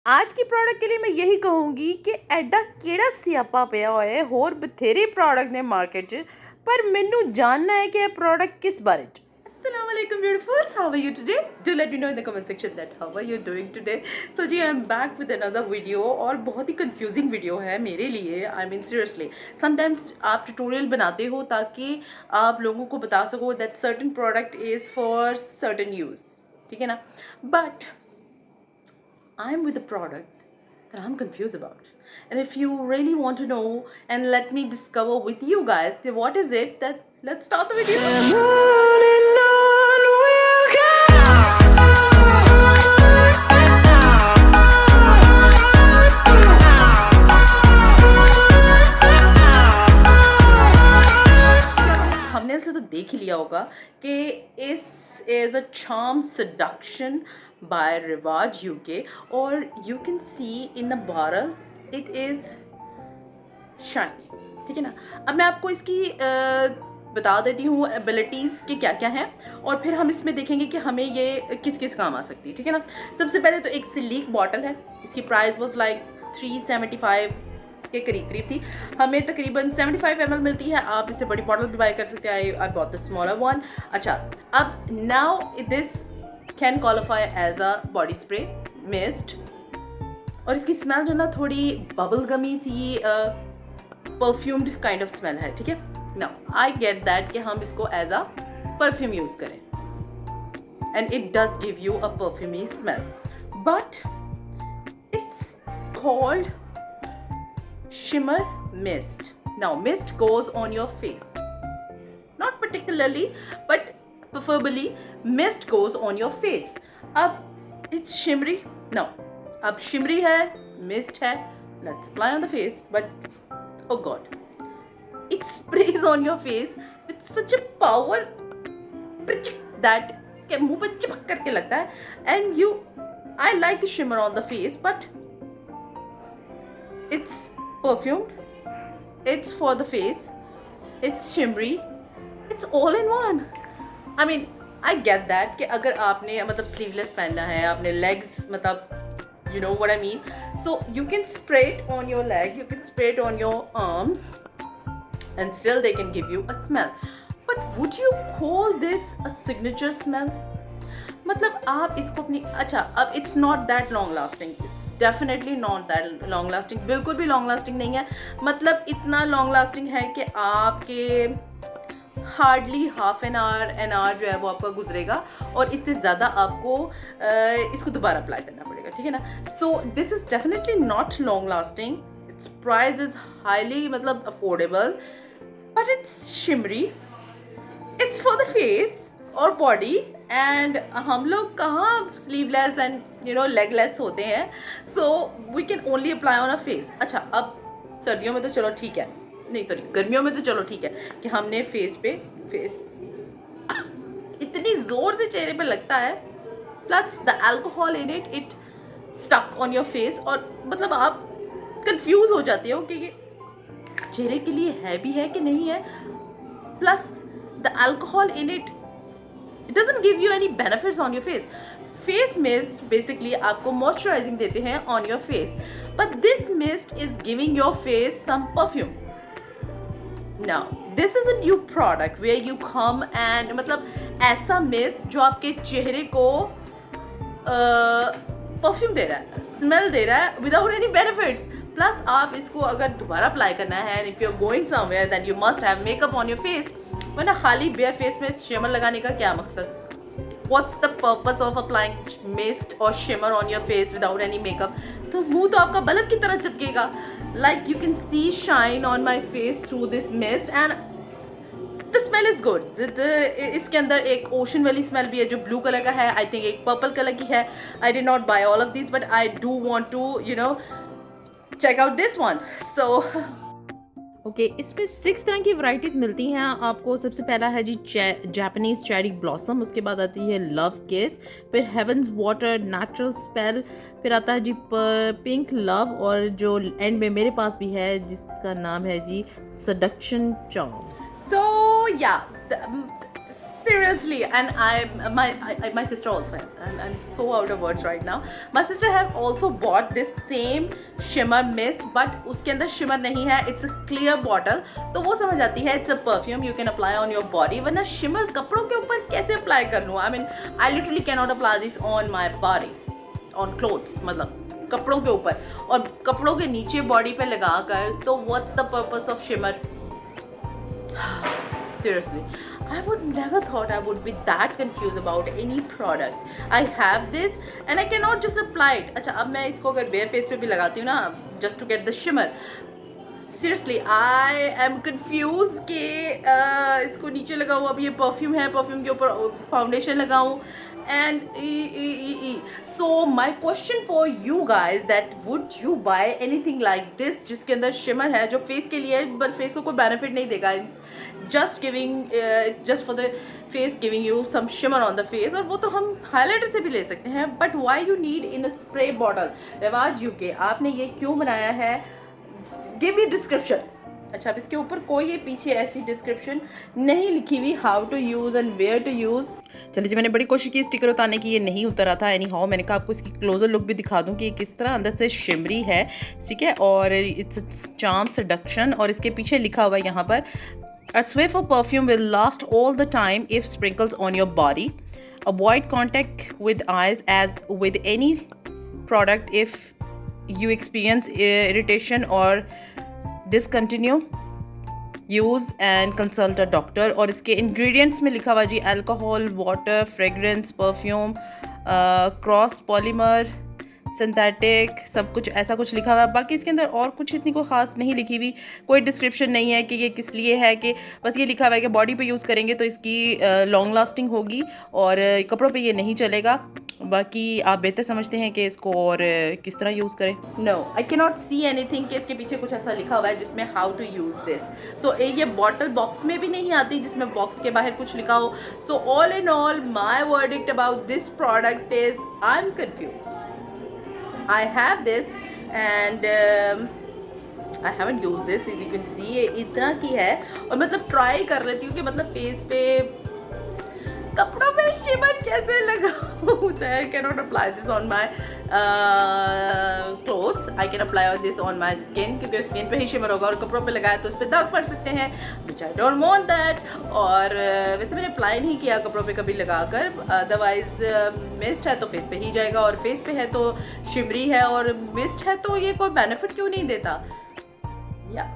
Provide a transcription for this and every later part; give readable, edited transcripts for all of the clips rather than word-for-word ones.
आज की प्रोडक्ट के लिए मैं यही कहूँगी कि एडा ਕਿਹੜਾ ਸਿਆਪਾ ਪਿਆ ਹੋਇਆ ਹੈ ਹੋਰ ਬਥੇਰੇ प्रोडक्ट ने मार्केट 'ਚ पर ਮੈਨੂੰ जानना है कि ਇਹ प्रोडक्ट किस बारे 'ਚ। Assalamu alaikum beautifuls, how are you today? Do let me know in the comment section that how are you doing today. So ji I am back with another video और बहुत ही confusing video है मेरे लिए. I mean seriously, sometimes आप tutorial बनाते हो ताकि आप लोगों को बता सको that certain product is for certain use, ठीक है ना? But I'm with a product that I'm confused about. And if you really want to know and let me discover with you guys what is it, that let's start the video. हमने से तो देख ही लिया होगा कि इस is a charm seduction by Rivajuk और you can see in the bottle it is shiny, ठीक है ना। अब मैं आपको इसकी बता देती हूँ एबिलिटीज़ के क्या क्या हैं और फिर हम इसमें देखेंगे कि हमें ये किस किस काम आ सकती है, ठीक है ना। सबसे पहले तो एक सिलीक बॉटल है, इसकी प्राइस वॉज लाइक 375 के करीब थी। हमें तकरीबन 75 ml मिलती है, आप इससे बड़ी बॉटल भी बाय कर सकते हैं। I bought the smaller one. अच्छा, अब now this can qualify as a body spray mist और इसकी स्मेल जो ना थोड़ी बबल गमी सी परफ्यूम्ड काइंड ऑफ स्मेल है, ठीक है। नाउ आई गेट दैट कि हम इसको एज अ परफ्यूम यूज़ करें and it does give you a perfumy smell, but it's called shimmer mist. Now mist goes on your face, not particularly but preferably mist goes on your face. अब it's shimmery. Now अब shimmery है, mist है, let's apply on the face, but oh god, it sprays on your face with such a power that के मुंह पे चिपक करके लगता है and you I like shimmer on the face but it's perfumed, it's for the face, it's shimmery, it's all in one. I mean I get that कि अगर आपने मतलब sleeveless पहनना है, आपने legs मतलब you know what I mean, so you can spray it on your leg, you can spray it on your arms and still they can give you a smell. But would you call this a signature smell? मतलब आप इसको अपनी अच्छा अब it's not that long lasting, it's definitely not that long lasting, बिल्कुल भी long lasting नहीं है। मतलब इतना लॉन्ग लास्टिंग है कि आपके हार्डली हाफ एन आवर जो है वो आपका गुजरेगा और इससे ज़्यादा आपको इसको दोबारा अप्लाई करना पड़ेगा, ठीक है ना। So this is definitely not long lasting, it's price is highly मतलब affordable, but it's shimmery, it's for the face और बॉडी एंड हम लोग कहाँ sleeveless and you know legless होते हैं, so we can only apply on a face. अच्छा, अब सर्दियों में तो चलो ठीक है, नहीं सॉरी गर्मियों में तो चलो ठीक है कि हमने फेस इतनी ज़ोर से चेहरे पे लगता है, plus the alcohol in it stuck on your face और मतलब आप कंफ्यूज हो जाते हो कि ये चेहरे के लिए है भी है कि नहीं है, plus the alcohol in it doesn't give you any benefits on your face. Face mist basically आपको moisturizing देते हैं on your face, but this mist is giving your face some perfume. Now this is a new product where you come and मतलब ऐसा mist जो आपके चेहरे को perfume दे रहा है, स्मेल दे रहा है without any benefits. प्लस आप इसको अगर दोबारा अप्लाई करना है and if you're going somewhere then you must have makeup on your face, वरना खाली बेयर फेस में शिमर लगाने का क्या मकसद? What's the purpose of applying mist or shimmer on your face without any makeup? तो मुंह तो आपका बल्ब की तरह चिपकेगा. Like you can see shine on my face through this mist and the smell is good. इसके अंदर एक ocean वाली स्मेल भी है जो ब्लू कलर का है, आई थिंक एक पर्पल कलर की है. I did not buy all of these but I do want to you know check out this one. So okay इसमें 6 तरह की वैरायटीज़ मिलती हैं आपको। सबसे पहला है जी जापानीज़ चेरी ब्लॉसम, उसके बाद आती है लव किस, फिर हेवन्स वाटर नेचुरल स्पेल, फिर आता है जी पिंक लव और जो एंड में मेरे पास भी है जिसका नाम है जी सडक्शन चार्म। सो या seriously. And my sister also has, and I'm so out of words right now. My sister have also bought this same shimmer mist, but उसके अंदर shimmer नहीं है, it's a clear bottle. तो वो समझ आती है it's a perfume you can apply on your body, वरना shimmer कपड़ों के ऊपर कैसे apply कर लूँ? I mean I literally cannot apply this on my body, on clothes, मतलब कपड़ों के ऊपर, और कपड़ों के नीचे बॉडी पे लगा कर, तो what's the purpose of shimmer? Seriously, I would never thought I would be that confused about any product. I have this and I cannot just apply it. अच्छा, अब मैं इसको अगर bare face पे भी लगाती हूँ ना, just to get the shimmer, seriously I am confused कि इसको नीचे लगाऊँ, अब ये perfume है, perfume के ऊपर foundation लगाऊँ, and so my question for you guys, that would you buy anything like this जिसके अंदर shimmer है, जो face के लिए है, but face को कोई benefit नहीं देगा, just giving just for the face, giving you some shimmer on the face, और वो तो हम highlighter से भी ले सकते हैं, but why you need in a spray bottle? रिवाज यूके, आपने ये क्यों बनाया है? give me description. अच्छा, अब इसके ऊपर कोई ये पीछे ऐसी डिस्क्रिप्शन नहीं लिखी हुई, how to use and where to use. चलिए जी, मैंने बड़ी कोशिश की स्टिकर उतारने की, ये नहीं उतरा था. एनी हाउ मैंने कहा आपको इसकी क्लोजर लुक भी दिखा दूं कि ये किस तरह अंदर से शिमरी है, ठीक है, और इट्स चार्म सेडक्शन, और इसके पीछे लिखा हुआ है यहाँ पर, a swift of perfume will last all the time if sprinkles on your body. Avoid contact with eyes as with any product. If you experience irritation or discontinue use and consult a doctor. और इसके ingredients में लिखा हुआ जी alcohol, water, fragrance, perfume, cross polymer, synthetic, सब कुछ ऐसा कुछ लिखा हुआ है. बाकी इसके अंदर और कुछ इतनी कोई ख़ास नहीं लिखी हुई, कोई डिस्क्रिप्शन नहीं है कि ये किस लिए है, कि बस ये लिखा हुआ है कि बॉडी पे यूज़ करेंगे तो इसकी लॉन्ग लास्टिंग होगी और कपड़ों पे ये नहीं चलेगा. बाकी आप बेहतर समझते हैं कि इसको और किस तरह यूज़ करें. No, I can not see anything कि इसके पीछे कुछ ऐसा लिखा हुआ है जिसमें how to use this. So ये बॉटल बॉक्स में भी नहीं आती जिसमें बॉक्स के बाहर कुछ लिखा हो. So all in all my verdict about this product is I am confuse. I have this and I haven't used this, as you can see ये इतना की है, और मतलब ट्राई कर रही थी कि मतलब फेस पे कपड़ों पे शिमर कैसे लगाऊं. I cannot apply this on my clothes. I can apply this on my skin, क्योंकि स्किन पे ही शिमर होगा, और कपड़ों पे लगाया तो उस पर दाग पड़ सकते हैं, which I don't want that. और वैसे मैंने अप्लाई नहीं किया कपड़ों पे कभी लगाकर, अदरवाइज मिस्ट है तो फेस पे ही जाएगा, और फेस पे है तो शिमरी है, और मिस्ट है तो ये कोई बेनिफिट क्यों नहीं देता. या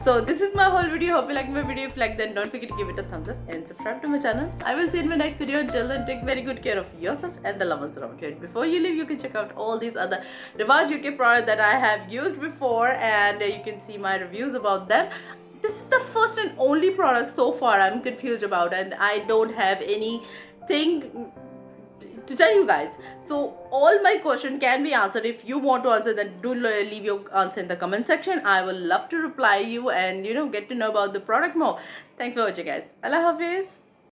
So this is my whole video. Hope you like my video. If you like, then don't forget to give it a thumbs up and subscribe to my channel. I will see you in my next video. Until then, take very good care of yourself and the loved ones around you. Before you leave, you can check out all these other Rivajuk products that I have used before, and you can see my reviews about them. This is the first and only product so far I'm confused about, and I don't have anything to tell you guys. So all my question can be answered. If you want to answer, then do leave your answer in the comment section. I will love to reply you and get to know about the product more. Thanks for watching, guys. Allah Hafiz.